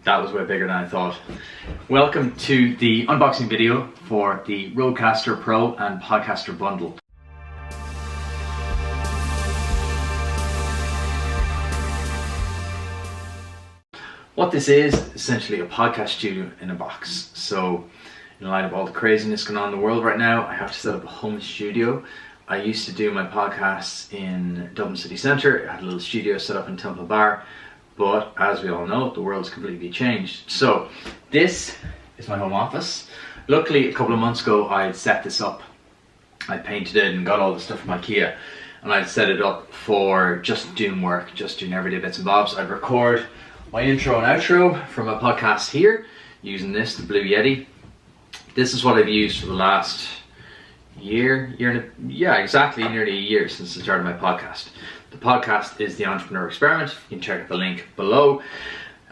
That was way bigger than I thought. Welcome to the unboxing video for the Rodecaster Pro and Podcaster bundle. What this is essentially a podcast studio in a box. So in light of all the craziness going on in the world right now, I have to set up a home studio. I used to do my podcasts in Dublin City Centre. I had a little studio set up in Temple Bar. But as we all know, the world's completely changed. So this is my home office. Luckily, a couple of months ago, I had set this up. I painted it and got all the stuff from IKEA. And I'd set it up for just doing work, just doing everyday bits and bobs. I'd record my intro and outro from a podcast here, using this, the Blue Yeti. This is what I've used for the last nearly a year since I started my podcast. The podcast is The Entrepreneur Experiment. You can check out the link below.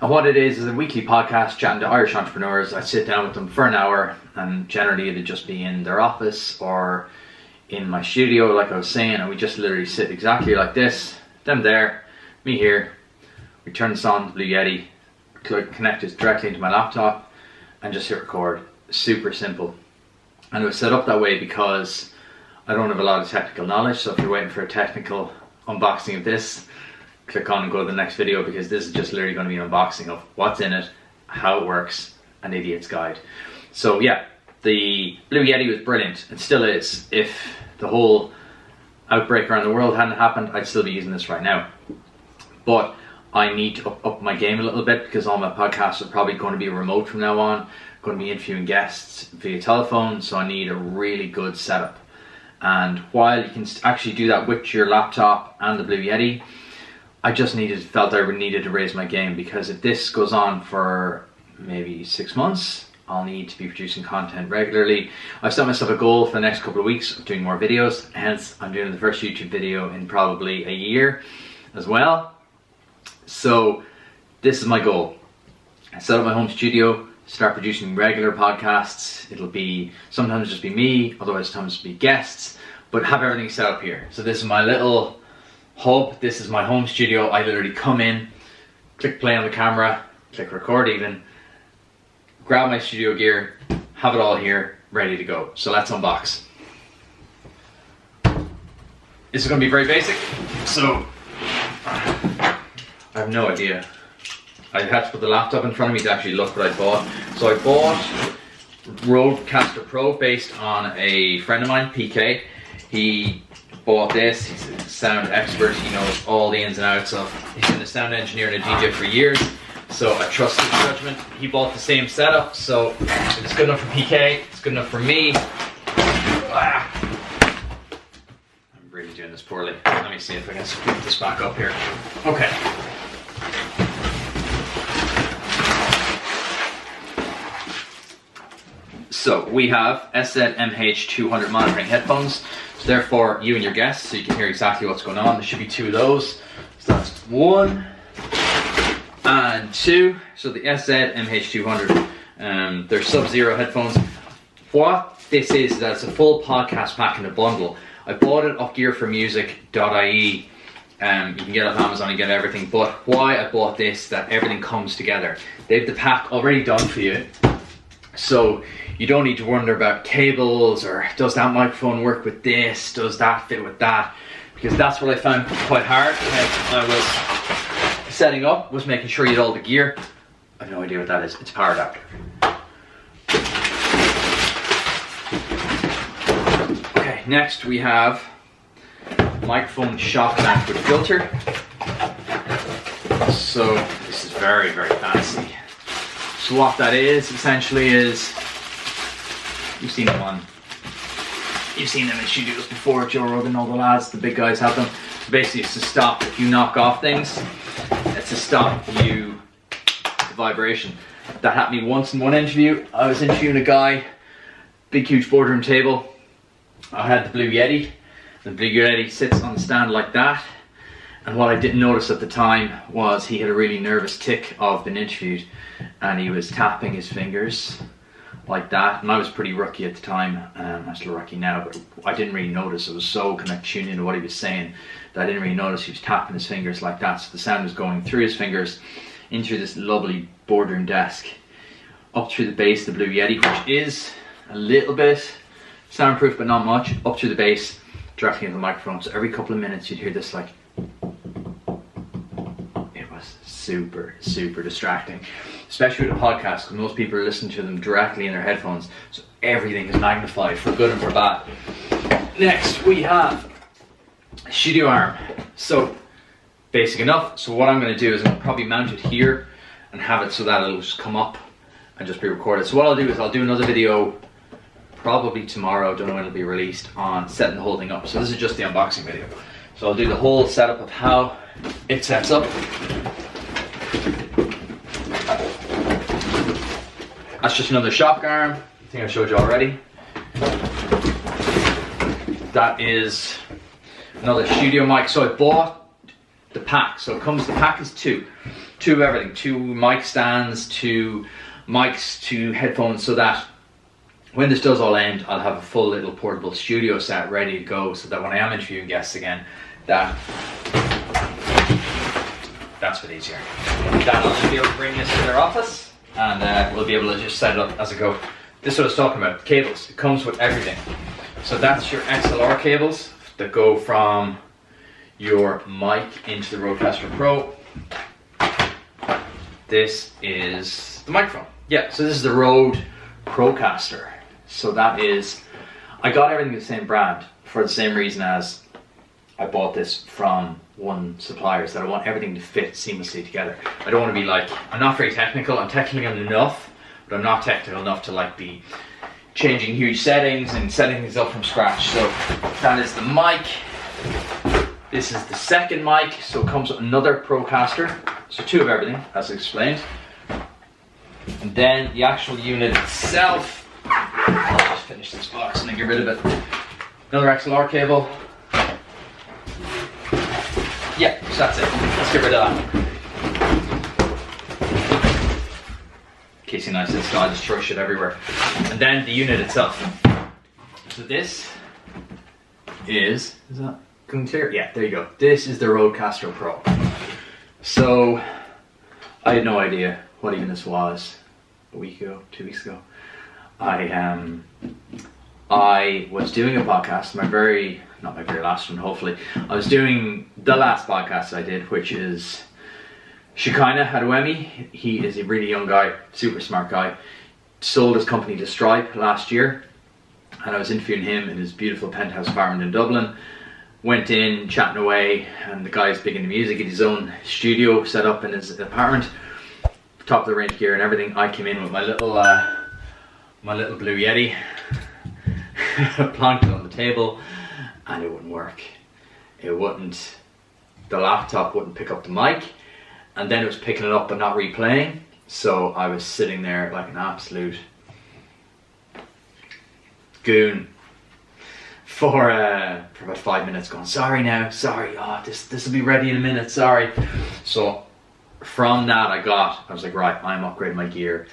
And what it is a weekly podcast chatting to Irish entrepreneurs. I sit down with them for an hour, and generally it'd just be in their office or in my studio, like I was saying, and we just literally sit exactly like this. Them there, me here. We turn this on, the Blue Yeti, connect it directly into my laptop, and just hit record. Super simple. And it was set up that way because I don't have a lot of technical knowledge, so if you're waiting for a technical unboxing of this, click on and go to the next video, because this is just literally going to be an unboxing of what's in it, how it works, an idiot's guide. So yeah, the Blue Yeti was brilliant, and still is. If the whole outbreak around the world hadn't happened, I'd still be using this right now. But I need to up my game a little bit, because all my podcasts are probably going to be remote from now on, going to be interviewing guests via telephone, so I need a really good setup. And while you can actually do that with your laptop and the Blue Yeti, I just felt I needed to raise my game, because if this goes on for maybe 6 months, I'll need to be producing content regularly. I've set myself a goal for the next couple of weeks of doing more videos, hence I'm doing the first YouTube video in probably a year as well. So this is my goal. I set up my home studio, start producing regular podcasts. It'll be sometimes just be me, otherwise sometimes be guests, but have everything set up here. So this is my little hub. This is my home studio. I literally come in, click play on the camera, click record even, grab my studio gear, have it all here, ready to go. So let's unbox. This is going to be very basic. So I have no idea. I had to put the laptop in front of me to actually look what I bought. So I bought Rodecaster Pro based on a friend of mine, PK. He bought this. He's a sound expert. He knows all the ins and outs of. He's been a sound engineer and a DJ for years, so I trust his judgment. He bought the same setup, so it's good enough for PK. It's good enough for me. I'm really doing this poorly. Let me see if I can scoop this back up here. Okay. So we have SZ MH200 monitoring headphones. So therefore you and your guests, so you can hear exactly what's going on. There should be 2 of those. So that's 1 and 2. So the SZ MH200, they're Sub-Zero headphones. What this is that it's a full podcast pack in a bundle. I bought it off gearformusic.ie. You can get it off Amazon and get everything. But why I bought this, that everything comes together. They have the pack already done for you. So you don't need to wonder about cables, or does that microphone work with this, does that fit with that, because that's what I found quite hard when I was setting up, was making sure you had all the gear. I have no idea what that is. It's a power adapter. Okay, next we have microphone shock lamp with filter. So this is very, very fancy. So what that is essentially is, you've seen them in studios before, Joe Rogan, all the lads, the big guys have them. So basically it's to stop if you knock off things, it's to stop the vibration. That happened to me once in one interview. I was interviewing a guy, big huge boardroom table. I had the Blue Yeti. The Blue Yeti sits on the stand like that. And what I didn't notice at the time was he had a really nervous tick of being interviewed, and he was tapping his fingers like that, and I was pretty rookie at the time. I'm still rookie now, but I didn't really notice. I was so kind of tuned into what he was saying that I didn't really notice he was tapping his fingers like that. So the sound was going through his fingers into this lovely boardroom desk, up through the base of the Blue Yeti, which is a little bit soundproof but not much, up through the base, directly into the microphone. So every couple of minutes you'd hear this like, it was super, super distracting, especially with a podcast, because most people are listening to them directly in their headphones, so everything is magnified for good and for bad. Next we have a studio arm. So basic enough. So what I'm going to do is I'll probably mount it here and have it so that it'll just come up and just be recorded. So what I'll do is I'll do another video probably tomorrow, don't know when it'll be released, on setting the whole thing up. So this is just the unboxing video. So I'll do the whole setup of how it sets up. That's just another shock arm. I think I showed you already. That is another studio mic. So I bought the pack. So it comes, the pack is two of everything. 2 mic stands, 2 mics, 2 headphones, so that when this does all end, I'll have a full little portable studio set ready to go, so that when I am interviewing guests again, that's a bit easier. Then I'll just be able to bring this to their office, and we'll be able to just set it up as I go. This is what I was talking about, cables. It comes with everything. So that's your XLR cables that go from your mic into the Rodecaster Pro. This is the microphone. Yeah, so this is the Rode Procaster. So that is, I got everything the same brand for the same reason as I bought this from one supplier, so that I want everything to fit seamlessly together. I don't want to be like, I'm not very technical, I'm technical enough, but I'm not technical enough to like be changing huge settings and setting things up from scratch. So that is the mic. This is the second mic, so it comes with another Procaster, so 2 of everything, as explained. And then the actual unit itself, I'll just finish this box and then get rid of it. Another XLR cable. Yeah, so that's it. Let's get rid of that. Casey and I said, so I just throw shit everywhere. And then the unit itself. So this is that clear? Yeah, there you go. This is the Rodecaster Pro. So I had no idea what even this was a week ago, 2 weeks ago. I was doing a podcast, not my very last one, hopefully. I was doing the last podcast I did, which is Shekinah Adewemi. He is a really young guy, super smart guy. Sold his company to Stripe last year, and I was interviewing him in his beautiful penthouse apartment in Dublin. Went in, chatting away, and the guy's big into music. He had his own studio set up in his apartment, top of the range gear and everything. I came in with my little Blue Yeti, plonked it on the table, and it wouldn't work. The laptop wouldn't pick up the mic, and then it was picking it up but not replaying. So I was sitting there like an absolute goon for about 5 minutes, going, sorry, oh, this will be ready in a minute, sorry. So from that I was like, right, I'm upgrading my gear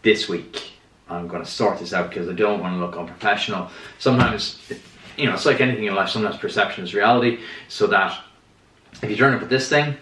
this week. I'm going to sort this out because I don't want to look unprofessional. Sometimes, it's like anything in life, sometimes perception is reality, so that if you turn up with this thing,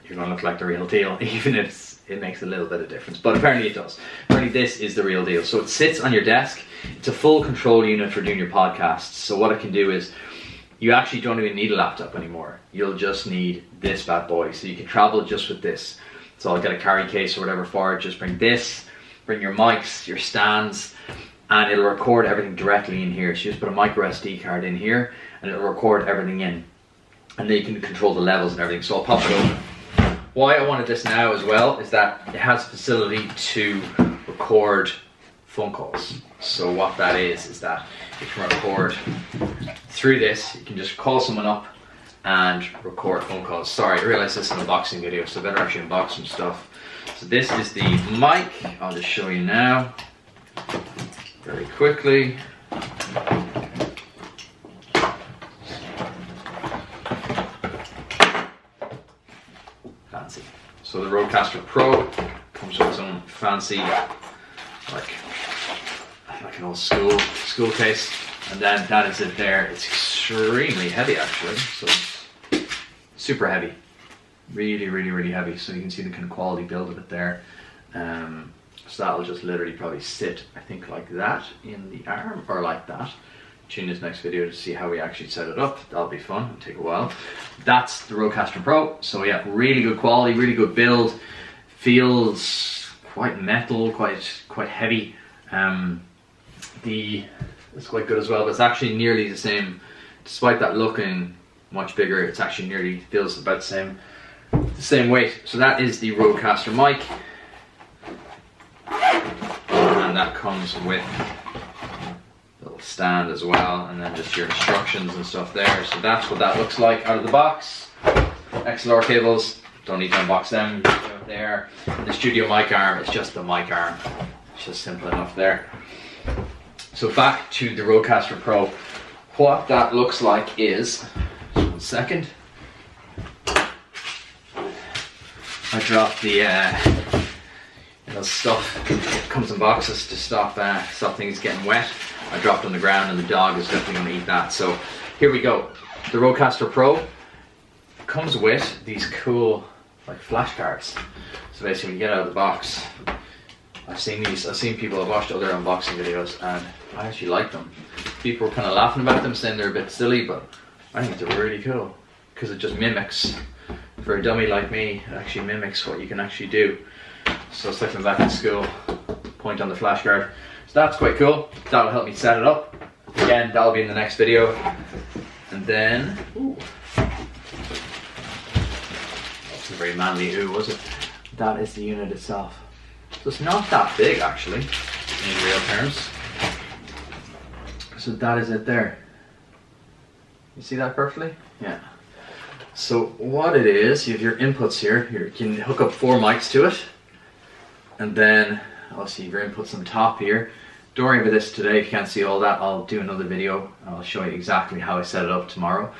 you're going to look like the real deal, even if it makes a little bit of difference. But apparently it does. Apparently this is the real deal. So it sits on your desk. It's a full control unit for doing your podcasts. So what it can do is, you actually don't even need a laptop anymore. You'll just need this bad boy. So you can travel just with this. So I'll get a carry case or whatever for it. Just bring this, bring your mics, your stands, and it'll record everything directly in here. So you just put a micro SD card in here and it'll record everything in. And then you can control the levels and everything. So I'll pop it open. Why I wanted this now as well is that it has a facility to record phone calls. So what that is that you can record through this. You can just call someone up and record phone calls. Sorry, I realized this is an unboxing video, so I better actually unbox some stuff. So this is the mic. I'll just show you now very quickly. Fancy. So the Rodecaster Pro comes with its own fancy like like an old school case. And then that is it there. It's extremely heavy actually, so super heavy. Really, really, really heavy. So you can see the kind of quality build of it there. So that'll just literally probably sit, I think, like that in the arm, or like that. Tune this next video to see how we actually set it up. That'll be fun, it'll take a while. That's the Rodecaster Pro. So yeah, really good quality, really good build. Feels quite metal, quite heavy. It's quite good as well, but it's actually nearly the same. Despite that looking much bigger, it's actually nearly feels about the same weight. So that is the Rodecaster mic, and that comes with a little stand as well, and then just your instructions and stuff there. So that's what that looks like out of the box. XLR cables, don't need to unbox them. Out there, the studio mic arm is just the mic arm. It's just simple enough there. So back to the Rodecaster Pro. What that looks like is, just 1 second. I dropped the stuff. It comes in boxes to stop things getting wet. I dropped on the ground, and the dog is definitely going to eat that. So here we go. The Rodecaster Pro comes with these cool like flashcards. So basically, when you get out of the box, I've seen people, I've watched other unboxing videos, and I actually like them. People were kind of laughing about them, saying they're a bit silly, but I think they're really cool because it just mimics, for a dummy like me, it actually mimics what you can actually do. So it's like I'm back in school, point on the flashcard. So that's quite cool. That'll help me set it up. Again, that'll be in the next video. And then, ooh, that wasn't very manly, was it? That is the unit itself. So it's not that big actually, in real terms. So that is it there. You see that perfectly? Yeah. So what it is, you have your inputs here. You can hook up 4 mics to it. And then, obviously your inputs on the top here. Don't worry about this today, if you can't see all that, I'll do another video. I'll show you exactly how I set it up tomorrow.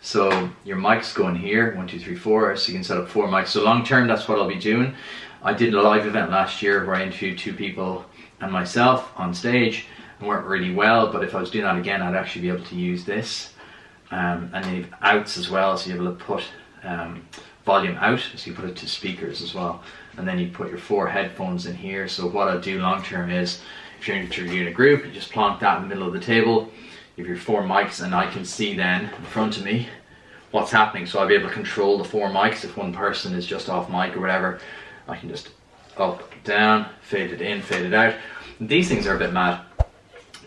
So your mics go in here, 1, 2, 3, 4, so you can set up 4 mics. So long term, that's what I'll be doing. I did a live event last year where I interviewed 2 people and myself on stage. It worked really well, but if I was doing that again, I'd actually be able to use this. And then you have outs as well, so you're able to put volume out, so you put it to speakers as well. And then you put your 4 headphones in here. So what I'll do long term is, if you're interviewing a group, you just plonk that in the middle of the table. You have your 4 mics, and I can see then in front of me what's happening. So I'll be able to control the 4 mics. If one person is just off mic or whatever, I can just up, down, fade it in, fade it out. These things are a bit mad.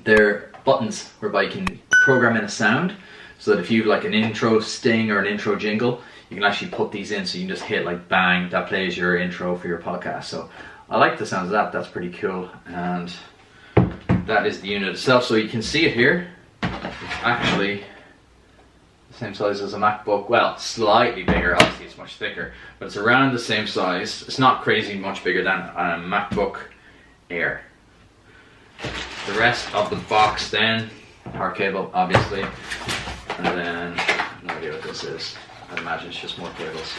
They're buttons whereby you can program in a sound, so that if you have like an intro sting or an intro jingle, you can actually put these in, so you can just hit like bang, that plays your intro for your podcast. So I like the sounds of that, that's pretty cool. And that is the unit itself. So you can see it here. It's actually the same size as a MacBook. Well, slightly bigger, obviously it's much thicker, but it's around the same size. It's not crazy much bigger than a MacBook Air. The rest of the box then, power cable obviously, and then, no idea what this is. I'd imagine it's just more cables.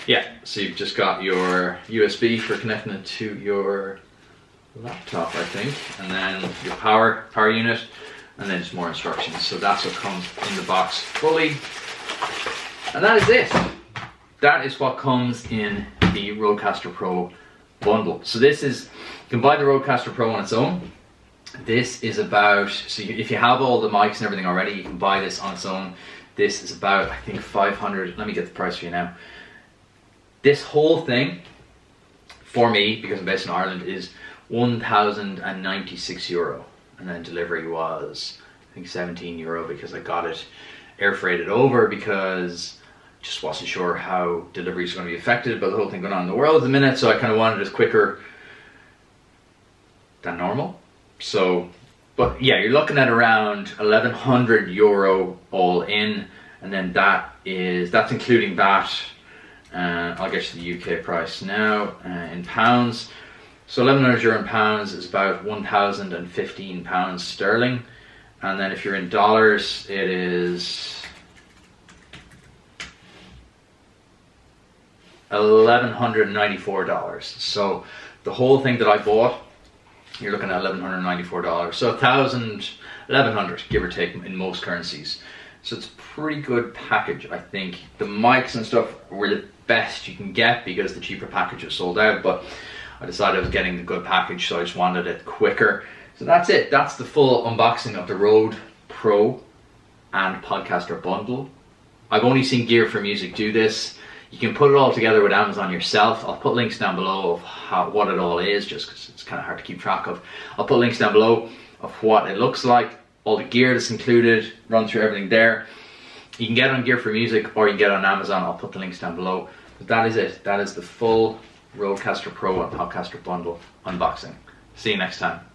Yeah, so you've just got your USB for connecting it to your laptop, I think, and then your power unit, and then just more instructions. So that's what comes in the box fully, and that is it. That is what comes in the Rodecaster Pro bundle. So this is, you can buy the Rodecaster Pro on its own. This is about, so if you have all the mics and everything already, you can buy this on its own. This is about, I think, 500, let me get the price for you now. This whole thing, for me, because I'm based in Ireland, is €1,096. And then delivery was, I think, €17 because I got it air freighted over, because I just wasn't sure how delivery is going to be affected by the whole thing going on in the world at the minute. So I kind of wanted it quicker than normal. So, but yeah, you're looking at around €1,100 all in, and then that's including that. I'll get you the UK price now in pounds. So €1,100 in pounds is about £1,015 sterling, and then if you're in dollars, it is $1,194. So the whole thing that I bought you're looking at $1,194. So $1,100, give or take, in most currencies. So it's a pretty good package, I think. The mics and stuff were the best you can get because the cheaper package was sold out, but I decided I was getting the good package, so I just wanted it quicker. So that's it. That's the full unboxing of the Rode Pro and Podcaster bundle. I've only seen Gear for Music do this. You can put it all together with Amazon yourself. I'll put links down below of what it all is, just because it's kind of hard to keep track of. I'll put links down below of what it looks like, all the gear that's included, run through everything there. You can get it on Gear for Music or you can get it on Amazon. I'll put the links down below. But that is it. That is the full Rodecaster Pro and Podcaster bundle unboxing. See you next time.